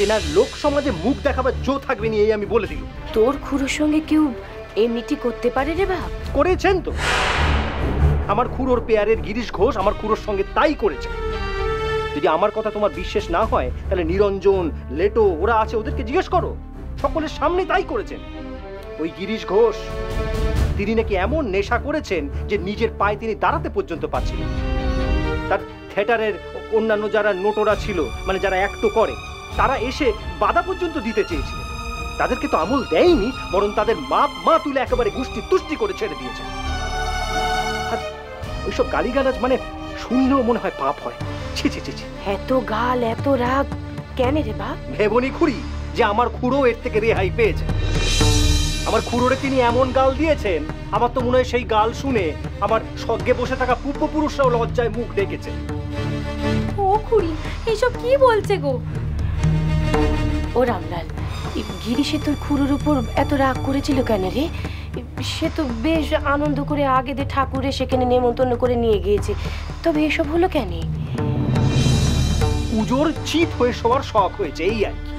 তেনার লোক সমাজে মুখ দেখাবার জো থাকবে নি, এই আমি বলে দিল। তোর খুড়োর সঙ্গে কেউ এমনিটি করতে পারে রে বাপ? করেছেন তো, আমার খুড়োর পেয়ারের গিরিশ ঘোষ আমার খুড়োর সঙ্গে তাই করেছে। যদি আমার কথা তোমার বিশ্বাস না হয় তাহলে নিরঞ্জন, লেটো ওরা আছে, ওদেরকে জিজ্ঞেস করো, সকলের সামনে তাই করেছেন। ওই গিরিশ ঘোষ তিনি নাকি এমন নেশা করেছেন যে নিজের পায়ে তিনি দাঁড়াতে পর্যন্ত পারছিলেন। তার থিয়েটারের অন্যান্য যারা নোটরা ছিল, মানে যারা অ্যাক্টও করে, তারা এসে বাধা পর্যন্ত দিতে চেয়েছিল। তাদেরকে তো আমল দেয়নি, বরং তাদের মা তুলে একেবারে গুষ্টি তুষ্টি করে ছেড়ে দিয়েছে। আর ওইসব গালিগালাজ মানে শুনলেও মনে হয় পাপ হয়। ছি ছি ছি ছি। এত গাল এত রাগ কেন রে বাপ? ভেবনি খুড়ি যে আমার খুড়ো এর থেকে রেহাই পেয়েছে। আমার খুড়োরে তিনি এমন গাল দিয়েছেন, আমার তো মনে হয় সেই গাল শুনে আমার স্বর্গে বসে থাকা পূর্বপুরুষরাও লজ্জায় মুখ ডেকেছে। ও খুড়ি এসব কি বলছে গো? ও রামলাল, গিরিশে তোর খুড়োর উপর এত রাগ করেছিল কেন রে? সে তো বেশ আনন্দ করে আগে দিয়ে ঠাকুরে সেখানে নেমন্তন্ন করে নিয়ে গিয়েছে, তবে এসব হলো কেন? পুজোর চিত হয়ে শোয়ার শখ হয়েছে, এই আর কি।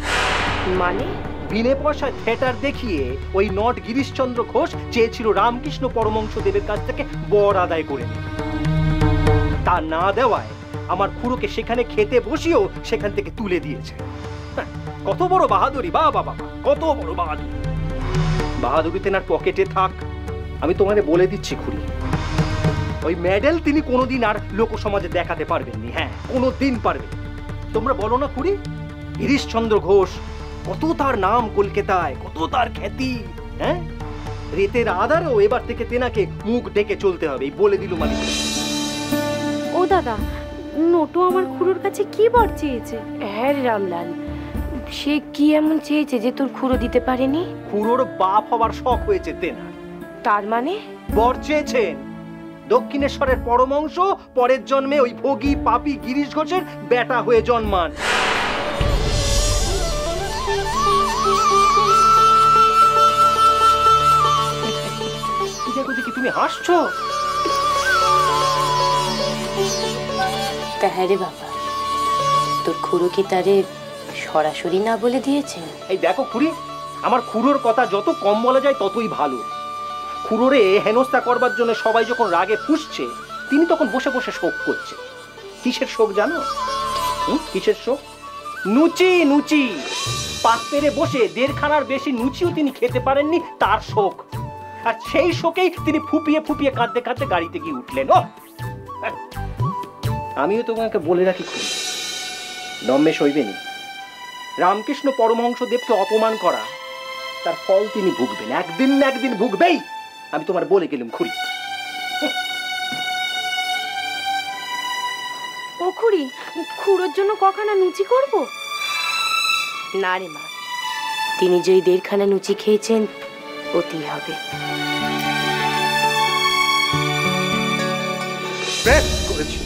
মানে বিনে পয়সায় থিয়েটার দেখিয়ে ওই নট গিরিশচন্দ্র ঘোষ চেয়েছিল রামকৃষ্ণ পরমহংস দেবের কাছ থেকে বর আদায় করে নিতে। তা না দেওয়ায় আমার খুড়োকে সেখানে খেতে বসিয়েও সেখান থেকে তুলে দিয়েছে। কত বড় বাহাদুরি! বাবা বাবা, কত বড় বাহাদুরি! বাহাদুরি তেনার পকেটে থাক। আমি তোমাকে বলে দিচ্ছি খুড়ি, ওই মেডেল তিনি কোনোদিন আর লোক সমাজে দেখাতে পারবেননি। হ্যাঁ, কোনোদিন পারবেন। তোমরা বলো না খুড়ি, গিরিশচন্দ্র ঘোষ কত তার নাম কলকাতায়, কত তার খ্যাতি। হ্যাঁ, রেতের আধারেও এবার থেকে তেনাকে মুখ ডেকে চলতে হবে, বলে দিল মালিক। ও দাদা, নোটো আমার খুড়োর কাছে কি বর চেয়েছে? হ্যাঁ রামলাল, সে কি এমন চেয়েছে যে তোর খুড়ো দিতে পারেনি? খুড়োর বাপ হবার শখ হয়েছে তেনার। তার মানে বর চেয়েছেন দক্ষিণেশ্বরের পরমহংস পরের জন্মে ওই ভোগী পাপী গিরিশ ঘোষের বেটা হয়ে জন্মান। তুমি হাসছো? তা হ্যাঁ রে বাবা, তোর খুড়ো কি তারে সরাসরি না বলে দিয়েছে? এই দেখো খুড়ি, আমার খুড়োর কথা যত কম বলা যায় ততই ভালো। খুড়োরে হেনস্থা করবার জন্য সবাই যখন রাগে ফুঁসছে, তিনি তখন বসে বসে শোক করছে। কিসের শোক জানো? কিসের শোক? নুচি নুচি পাক পেরে বসে দেড়খানার বেশি নুচিও তিনি খেতে পারেননি, তার শোক। আর সেই শোকেই তিনি ফুপিয়ে ফুপিয়ে কাঁদতে কাঁদতে গাড়িতে গিয়ে উঠলেন। ও, আমিও তোমাকে বলে রাখি খুড়ি, দম্মে সইবেনি। রামকৃষ্ণ পরমহংস দেবকে অপমান করা, তার ফল তিনি ভুগবেন, একদিন না একদিন ভুগবেই। আমি তোমার বলে গেলাম খুড়ি। ও খুড়ি, খুড়োর জন্য কখানা লুচি করব? না রে মা, তিনি যে ওই দেড়খানা লুচি খেয়েছেন ওতেই হবে। বেশ করেছি,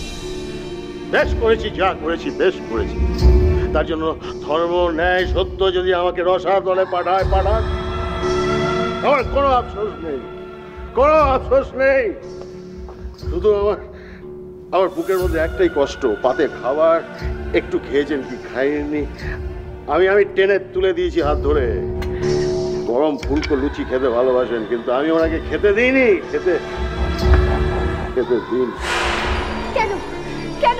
বেশ করেছি, যা করেছি বেশ করেছি। তার জন্য ধর্ম, ন্যায়, সত্য যদি আমাকে রসাতলে পাঠায় পাঠাক, আমার কোনো আফসোস নেই, কোনো আফসোস নেই। শুধু আমার বুকের মধ্যে একটাই কষ্ট, পাতে খাবার একটু খেয়েছেন কি খাইনি, আমি টেনে তুলে দিয়েছি হাত ধরে। গরম ফুলকো লুচি খেতে ভালোবাসেন, কিন্তু আমি ওনাকে খেতে দিইনি, খেতে দিন। কেন কেন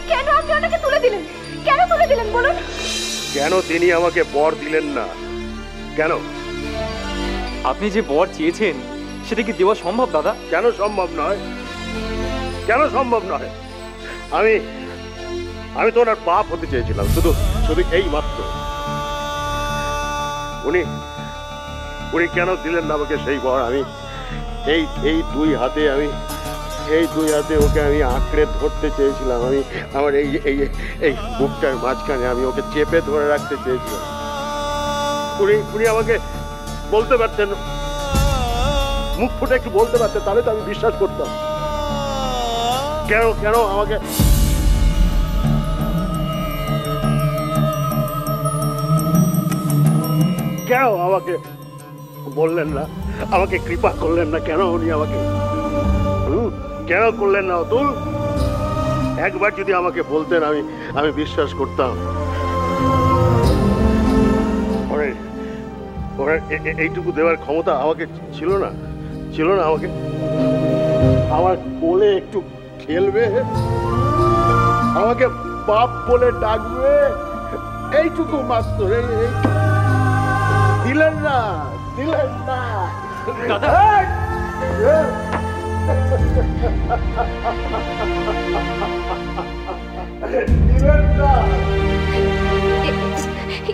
কেন আপনি ওনাকে তুলে দিলেন? কেন তুলে দিলেন বলুন? কেন তিনি আমাকে বর দিলেন না? কেন? আপনি যে বর চেয়েছেন সেটা কি দেওয়া সম্ভব দাদা? কেন সম্ভব নয়? কেন সম্ভব নয়? আমি তো ওনার বাপ হতে চেয়েছিলাম, শুধু এই মাত্র। উনি কেন দিলেন না আমাকে সেই বর? আমি এই দুই হাতে ওকে আমি আঁকড়ে ধরতে চেয়েছিলাম। আমার এই বুকটার মাঝখানে আমি ওকে চেপে ধরে রাখতে চেয়েছিলাম। উনি আমাকে বলতে পারতেন, মুখ ফুটে একটু বলতে পারতেন, তাহলে তো আমি বিশ্বাস করতাম। কেন আমাকে বললেন না? আমাকে কৃপা করলেন না কেন উনি? আমাকে কেন করলেন না অতুল? একবার যদি আমাকে বলতেন আমি বিশ্বাস করতাম। ওরা এইটুকু দেওয়ার ক্ষমতা আমাকে ছিল না আমাকে আমার কোলে একটু খেলবে, আমাকে বাপ বলে ডাকবে, এইটুকু মাত্র। দিলেন না দাদা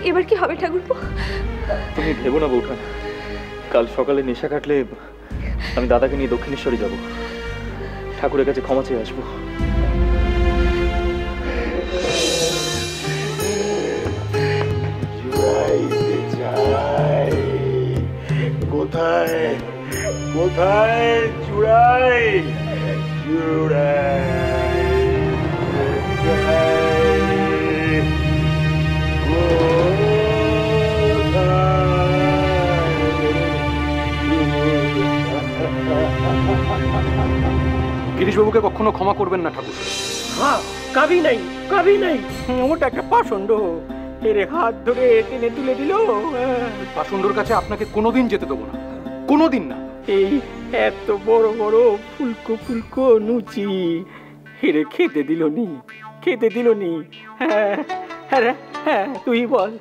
এবার কি হবে ঠাকুরপো? তুমি ভেবো না বৌঠান, কাল সকালে নেশা কাটলে আমি দাদাকে নিয়ে দক্ষিণেশ্বরে যাব, ঠাকুরের কাছে ক্ষমা চেয়ে আসবো। কোথায় চূড়াই গিরিশবাবুকে কখনো ক্ষমা করবেন না ঠাকুর। হ্যাঁ, কাবি নাই ওটা একটা পাষণ্ড, এর হাত ধরে টেনে তুলে দিল। পাষণ্ডর কাছে আপনাকে কোনোদিন যেতে দেবো না, কোনোদিন না। এই এত বড় বড় ফুলকো নুচি হেরে খেতে দিল নি। হ্যাঁ তুই বল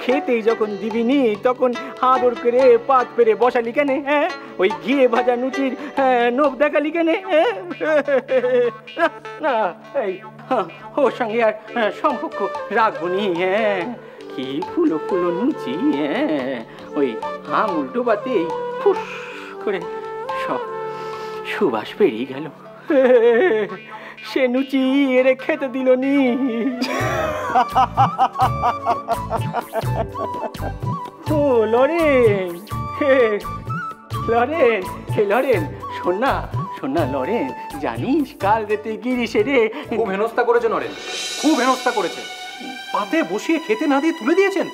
খেতেই যখন দিবিনি তখন আদর করে পাত পেরে বসালি কেন? হ্যাঁ, ওই ঘিয়ে ভাজা নুচির নোখ দেখালি কেন? না এই ওর সঙ্গে আর সম্পর্ক রাখবো নি। হ্যাঁ, কি ফুলো নুচি। হ্যাঁ, ওই আঙুল ডোবাতেই ফুস করে সব সুবাস বেরিয়ে গেল। সে নুচি এরে খেতে দিল নি। ও লরেন, শোন না লরেন, জানিস কাল রাতে গিরিশে রে খুব হেনস্থা করেছে নরেন, খুব হেনস্থা করেছে। পাতে বসিয়ে খেতে না দিয়ে তুলে দিয়েছেন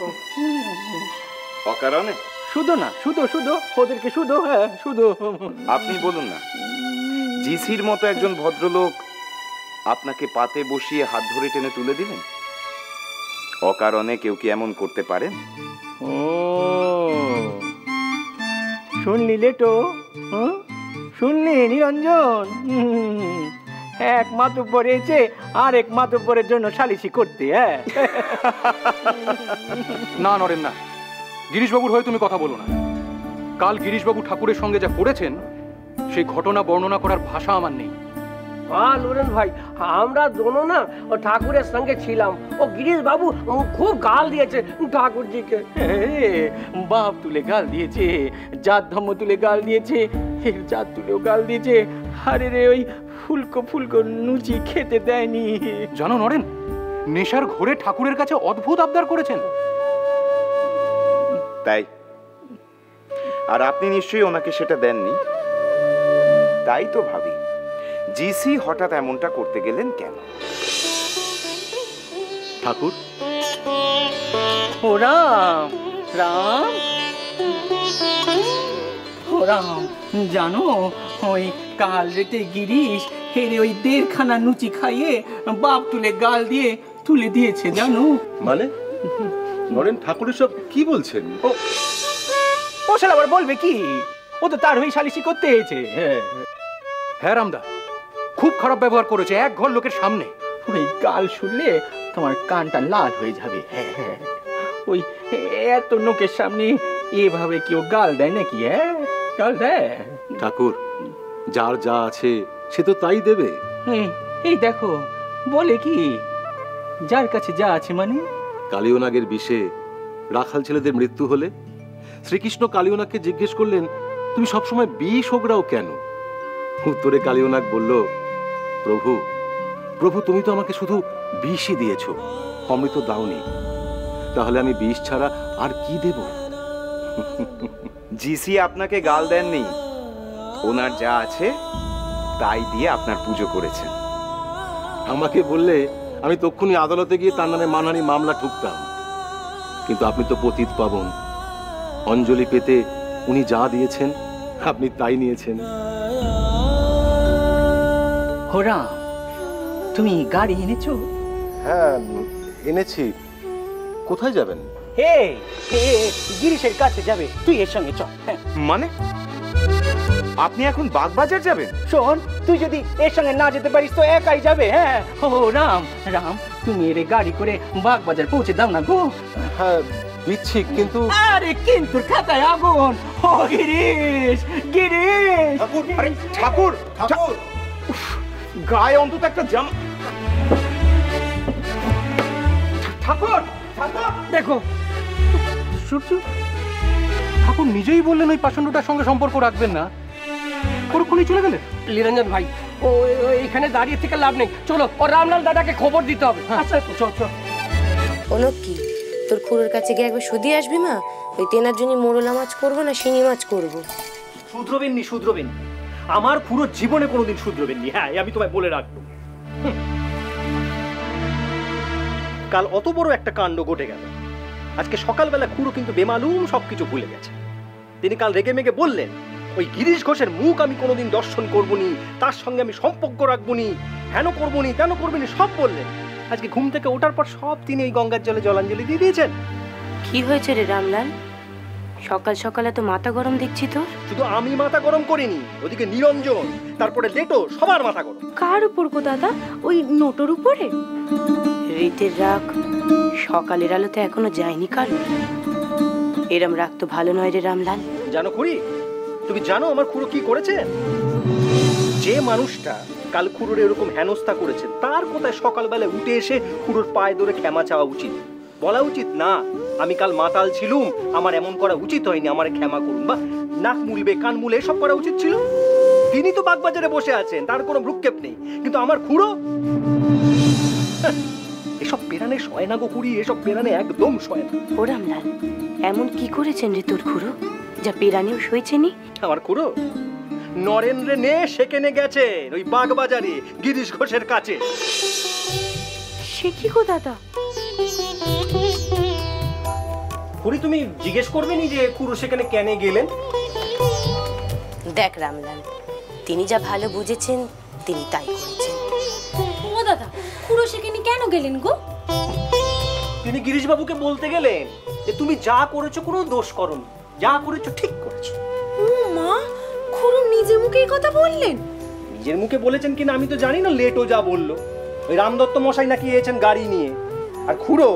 অকারণে। শুধু ওদেরকে শুধু আপনি বলুন না, জিসির মতো একজন ভদ্রলোক আপনাকে পাতে বসিয়ে হাত ধরে টেনে তুলে দিলেন? অকারণে কেউ কি এমন করতে পারেন? ও শুনলি লেটো, শুনলি নিরঞ্জন? এক মাতুব্বর এসে আর এক মাতুব্বরের জন্য সালিশি করতে। হ্যাঁ না নরেন না, গিরিশবাবুর হয়ে তুমি কথা বলো না। কাল গিরিশবাবু ঠাকুরের সঙ্গে যা করেছেন সেই ঘটনা বর্ণনা করার ভাষা আমার নেই। লুরেন ভাই, আমরা দোনো না ও ঠাকুরের সঙ্গে ছিলাম। ও গিরিশ বাবু খুব গাল দিয়েছে ঠাকুরজিকে। বাপ তুলে গাল দিয়েছে, জাত ধর্ম তুলে গাল দিয়েছে, জাত তুলেও গাল দিয়েছে। আরে রে, ওই ফুলকো নুচি খেতে দেয়নি। জানো নরেন, নেশার ঘোরে ঠাকুরের কাছে অদ্ভুত আবদার করেছেন। তাই? আর আপনি নিশ্চয়ই ওনাকে সেটা দেননি। তাই তো ভাবি, জিসি হঠাৎ এমনটা করতে গেলেন কেন? ঠাকুর ও রাম, জানো ওই কাল রেতে গিরিশ হেরে ওই 1.5খানা নুচি খাইয়ে বাপ তুলে গাল দিয়ে তুলে দিয়েছে, জানো? মানে নরেন ঠাকুরের সব কি বলছেন? ও শালা আবার বলবে কি? ও তো তার হয়ে সালিশি করতে এসেছে। হ্যাঁ রামদা, খুব খারাপ ব্যবহার করেছে এক ঘর লোকের সামনে। ওই গাল শুনলে তোমার কানটা লাল হয়ে যাবে। হ্যাঁ, ওই এত লোকের সামনে এভাবে কেউ গাল দেয় নাকি? হ্যাঁ, গাল দেয়? ঠাকুর যার যা আছে সে তো তাই দেবে। এই দেখো বলে কি, যার কাছে যা আছে মানে? কালিয়নাগের বিষে রাখাল ছেলেদের মৃত্যু হলে শ্রীকৃষ্ণ কালিয়নাগকে জিজ্ঞেস করলেন, তুমি সবসময় বিষ ওগড়াও কেন? উত্তরে কালিয়নাগ বলল, প্রভু তুমি তো আমাকে শুধু বিষই দিয়েছ, অমৃত দাওনি, তাহলে আমি বিষ ছাড়া আর কি দেব? জিসি আপনাকে গাল দেননি, ওনার যা আছে তাই দিয়ে আপনার পুজো করেছেন। আমাকে বললে আমি তক্ষুনি আদালতে গিয়ে তার নামে মানহানি মামলা ঠুকতাম, কিন্তু আপনি তো পতিত পাবন, অঞ্জলি পেতে উনি যা দিয়েছেন আপনি তাই নিয়েছেন। হোরা, তুমি গাড়ি এনেছো? হ্যাঁ এনেছি। কোথায় যাবেন? হে হে গিরিশের কাছে যাবে, তুই এর সঙ্গে চল। মানে আপনি এখন বাগবাজার যাবেন? শোন, তুই যদি এর সঙ্গে না যেতে পারিস তো একাই যাবে। হ্যাঁ। ও রাম রাম, তুমি এর গাড়ি করে বাগবাজার পৌঁছে দাও না গো। হ্যাঁ দিচ্ছি, কিন্তু আরে কিন্তু খাতায় আগুন। ও গিরিশ, গিরিশ। আরে ঠাকুর, ঠাকুর গায়ে অন্তত একটা জামা। ঠাকুর, ঠাকুর দেখো সূর্য, ঠাকুর নিজেই বললেন ওই পাষণ্ডটার সঙ্গে সম্পর্ক রাখবেন না, পরক্ষণেই চলে গেলেন। নিরঞ্জন ভাই, ও এখানে দাঁড়িয়ে থেকে লাভ নেই, চলো ও রামলাল দাদাকে খবর দিতে হবে। আচ্ছা চল চল। অনুপ কি তোর খুড়োর কাছে গিয়ে একবার শুধিয়ে আসবি মা? ওই তেনার জন্য মোরলা মাছ করবো না শিঙি মাছ করবো? শুধরবেননি, শুধরবেননি, আমার পুরো জীবনে কোনোদিন শুধরবেননি। হ্যাঁ, আমি তোমায় বলে রাখবো। কাল অত বড় একটা কাণ্ড ঘটে গেল, আজকে সকালবেলা খুড়ো কিন্তু বেমালুম সবকিছু ভুলে গেছে। তিনি কাল রেগে মেগে বললেন ওই গিরিশ ঘোষের মুখ আমি কোনোদিন দর্শন করবনি, তার সঙ্গে আমি সম্পর্ক রাখবনি, হেন করবনি, তেন করবনি, সব বললেন। আজকে ঘুম থেকে ওঠার পর সব তিনি ওই গঙ্গার জলে জলাঞ্জলি দিয়ে দিয়েছেন। কি হয়েছে রে রামলাল? সকাল সকালে তো মাথা গরম দেখছি তোর। শুধু আমি মাথা গরম করিনি, ওদিকে নিরঞ্জন, তারপরে লেটো, সবার মাথা গরম। কার উপর গো দাদা? ওই নোটোর উপরে? রীতের রাগ সকালের আলোতে এখনো যায়নি কারো। এরম রাগ তো ভালো নয় রে রামলাল। জানো খুড়ি, তুমি জানো আমার খুড়ো কি করেছে? যে মানুষটা কাল খুড়োর এরকম হেনস্থা করেছে তার কোথায় সকালবেলায় উঠে এসে খুড়োর পায়ে ধরে ক্ষমা চাওয়া উচিত? বলা উচিত না আমি কাল মাতাল ছিলুম, আমার এমন করা উচিত হয়নি, আমারে ক্ষমা করুন, বা নাক মুলবে কান মুলে এসব করা উচিত ছিল? তিনি তো বাগবাজারে বসে আছেন, তার কোনো ভ্রুক্ষেপ নেই, কিন্তু আমার খুড়ো এসব পেরানে সয় না গো খুড়ি, এসব পেরানে একদম সয় না। ও রামলাল, এমন কি করেছেন রে তোর খুড়ো যা পেরানেও সইছেনি? আমার খুড়ো নরেন্দ্রে নে সেখানে গেছেন ওই বাগবাজারে গিরিশ ঘোষের কাছে। সে কি গো দাদা? খুড়ি তুমি জিজ্ঞেস করবেনি যে খুড়ো সেখানে কেন গেলেন? দেখ রামলাল, তিনি যা ভালো বুঝেছেন তিনি তাই করেছেন। ও দাদা, খুড়ো সেখানে কেন গেলেন গো? তিনি গিরিশ বাবুকে বলতে গেলেন যে তুমি যা করেছো কোনো দোষ করোনি, যা করেছো ঠিক করেছো। ও মা, খুড়ো নিজে মুখে এই কথা বললেন? নিজের মুখে বলেছেন কিনা আমি তো জানি না, লেটও যা বললো। ওই রামদত্ত মশাই নাকি এসেছেন গাড়ি নিয়ে, আর খুড়ো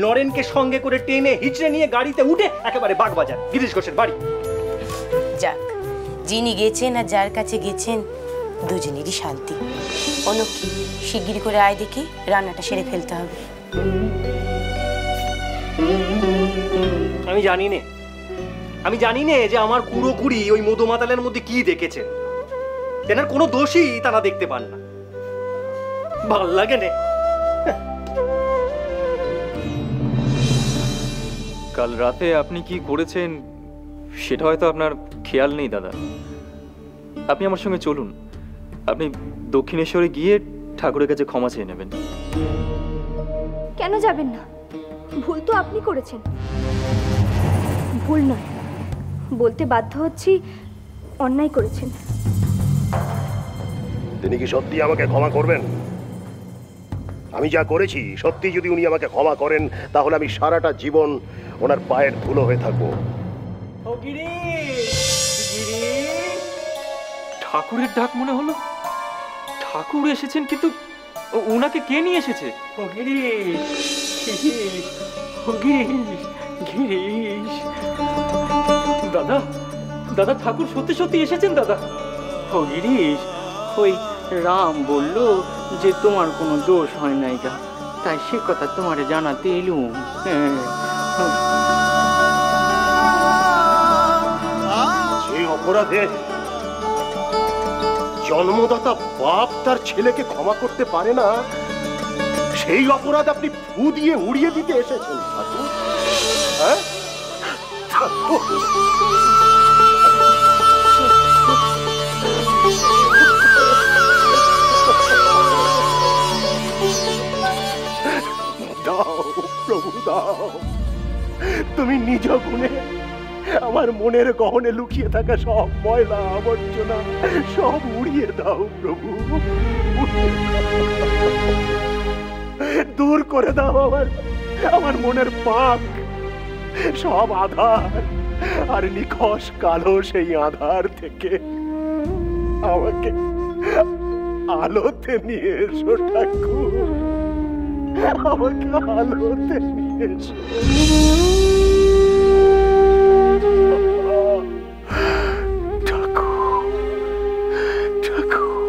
নরেনকে সঙ্গে করে টেনে হিচড়ে নিয়ে গাড়িতে উঠে একেবারে বাগবাজার গিরিশ ঘোষের বাড়ি। যাক, যিনি গেছেন আর যার কাছে গেছেন দুজনেরই শান্তি। অনুপ কি শিগগিরি করে আয় দেখি, রান্নাটা সেরে ফেলতে হবে। আমি জানি নে যে আমার কুড়ো কুড়ি ওই মধু মাতালের মধ্যে কি দেখেছেন। তেনার কোনো দোষই তারা দেখতে পান না। ভাল লাগে নে। কাল রাতে আপনি কি করেছেন সেটা হয়তো আপনার খেয়াল নেই দাদা। আপনি আমার সঙ্গে চলুন, আপনি দক্ষিণেশ্বরে গিয়ে ঠাকুরের কাছে ক্ষমা চেয়ে নেবেন। কেন যাবেন না? ভুল তো আপনি করেছেন। ভুল নয়, বলতে বাধ্য হচ্ছি অন্যায় করেছেন। তিনি কি সত্যি আমাকে ক্ষমা করবেন? আমি যা করেছি সত্যি যদি উনি আমাকে ক্ষমা করেন তাহলে আমি সারাটা জীবন ওনার পায়ের ধুলো হয়ে থাকবো। ও গিরিশ, গিরিশ। ঠাকুরের ডাক মনে হলো। ঠাকুর এসেছেন, কিন্তু ওনাকে কে নিয়ে এসেছে? ও গিরিশ, গিরিশ, ও গিরিশ, গিরিশ। দাদা, দাদা ঠাকুর সত্যি সত্যি এসেছেন দাদা। ও গিরিশ, ওই রাম বলল যে তোমার কোনো দোষ হয় নাই গা, তাই সে কথা তোমারে জানাতে এলুম। যে অপরাধে জন্মদাতা বাপ তার ছেলেকে ক্ষমা করতে পারে না, সেই অপরাধ আপনি ফু দিয়ে উড়িয়ে দিতে এসেছেন। হ্যাঁ, দাও প্রভু দাও, তুমি নিজ গুণে আমার মনের গহনে লুকিয়ে থাকা সব ময়লা আবর্জনা সব উড়িয়ে দাও প্রভু, দূর করে দাও আমার মনের পাপ, সব আধার, আর নিখোশ কালো সেই আধার থেকে আমাকে আলোতে নিয়ে এসো ঠাকুর, আমাকে আলোতে নিয়ে এসো। ঠাকুর, ঠাকুর,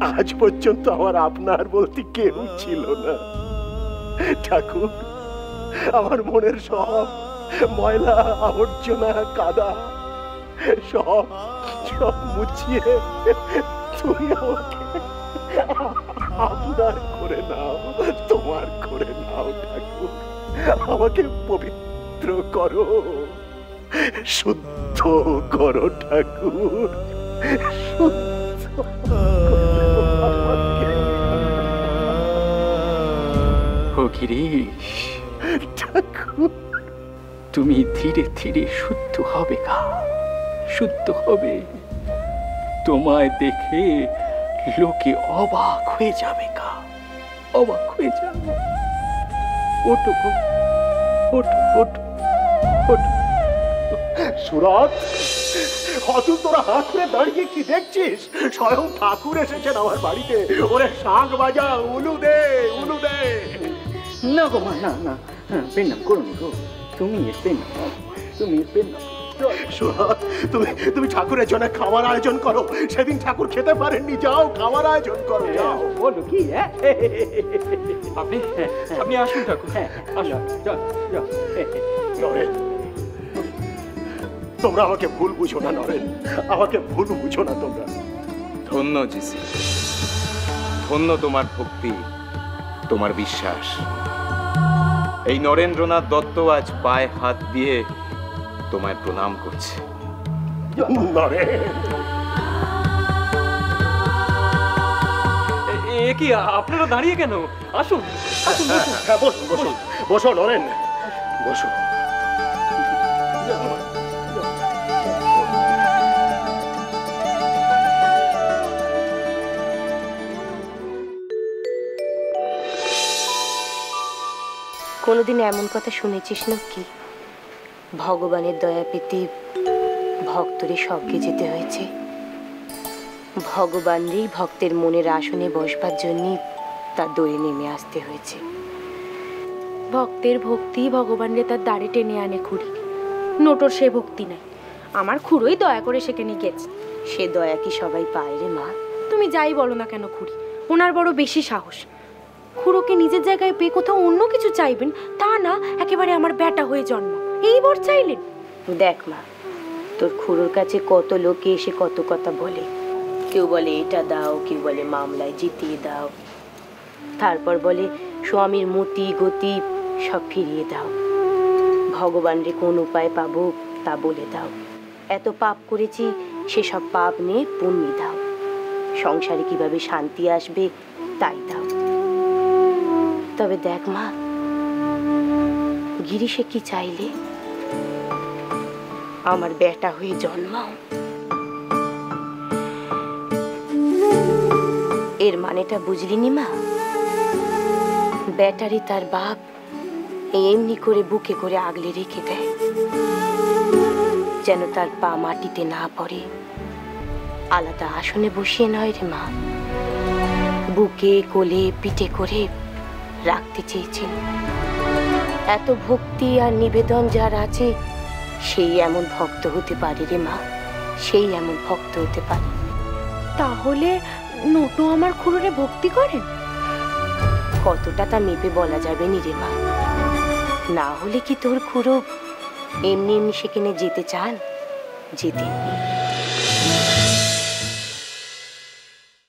আজ পর্যন্ত আমার আপনার বলতে কেউ ছিল না ঠাকুর। আমার মনের সব ময়লা আবর্জনা কাদা সব সব মুছিয়ে তুমি আমাকে আপনার করে নাও, তোমার করে নাও ঠাকুর। আমাকে পবিত্র করো, শুদ্ধ করো ঠাকুর, শুদ্ধ করো আমাকে। ও গিরিশ, ঠাকুর, তুমি ধীরে ধীরে শুদ্ধ হবে গা, শুদ্ধ হবে। তোমায় দেখে লোকে অবাক হয়ে যাবে গা, অবাক হয়ে যাবে। ওঠো গো, ওঠো, ওঠো, ওঠো। সুরত, অতুল তোরা হাত করে দাঁড়িয়ে কি দেখছিস? স্বয়ং ঠাকুর এসেছেন আমার বাড়িতে। ওরে শাঁখ বাজা, উলু দে, উলু দে। না গো মা, না না, পেনাম করুন গো, তুমি পেনাম, তুমি পেনাম। সুরত, তুমি ঠাকুরের জন্য খাবার আয়োজন করো। সেদিন ঠাকুর খেতে পারেননি, যাও খাবার আয়োজন করো, যাও। বলো কি? আপনি আপনি আসুন ঠাকুর, আসুন, যাও যাও। নরেন, তোমরা আমাকে ভুল বুঝো না নরেন, আমাকে ভুল বুঝো না তোমরা। ধন্য জিসি, ধন্য তোমার ভক্তি, তোমার বিশ্বাস। এই নরেন্দ্রনাথ দত্ত আজ পায়ে হাত দিয়ে তোমায় প্রণাম করছে। নরেন, এ কি, আপনারা দাঁড়িয়ে কেন? আসুন, আসুন, বসুন। হ্যাঁ, বসুন, বসুন, বসো নরেন, বসো। কোনোদিন এমন কথা শুনেছিস না কি, ভগবানের দয়া পেতে ভক্তরে স্বর্গে যেতে হয়েছে? ভগবানরই ভক্তের মনের আসনে বসবার জন্যই তার দড়ি নেমে আসতে হয়েছে। ভক্তের ভক্তি ভগবানরে তার দাঁড়ে টেনে আনে খুঁড়ি। নোটর সে ভক্তি নাই, আমার খুঁড়োই দয়া করে সেখানে গেছে। সে দয়া কি সবাই পায় রে মা? তুমি যাই বলো না কেন খুঁড়ি, ওনার বড় বেশি সাহস। খুড়োকে নিজের জায়গায় পেয়ে কোথাও অন্য কিছু চাইবেন তা না, একেবারে আমার বেটা হয়ে জন্ম এই বর চাইলেন। দেখ মা, তোর খুড়োর কাছে কত লোকে এসে কত কথা বলে। কেউ বলে এটা দাও, কেউ বলে মামলায় জিতিয়ে দাও, তারপর বলে স্বামীর মতি গতি সব ফিরিয়ে দাও, ভগবানরে কোন উপায় পাবো তা বলে দাও, এত পাপ করেছি সেসব পাপ নিয়ে পুণ্য দাও, সংসারে কিভাবে শান্তি আসবে তাই দাও। তবে দেখ মা, গিরিশে কি চাইলে? আমার বেটা হয়ে জন্মাও। এর মানেটা বুঝলি নি মা? বেটারি তার বাপ এমনি করে বুকে করে আগলে রেখে দেয়, যেন তার পা মাটিতে না পড়ে। আলাদা আসনে বসিয়ে নয় রে মা, বুকে কোলে পিঠে করে রাখতে চেয়েছেন। এত ভক্তি আর নিবেদন যার আছে সেই এমন ভক্ত হতে পারে রে মা, সেই এমন ভক্ত হতে পারে। তাহলে নোটো আমার খুড়োরে ভক্তি করেন? কতটা তা মেপে বলা যাবে নি রে মা। না হলে কি তোর খুড়ো এমনি এমনি সেখানে যেতে চান? যেতেননি।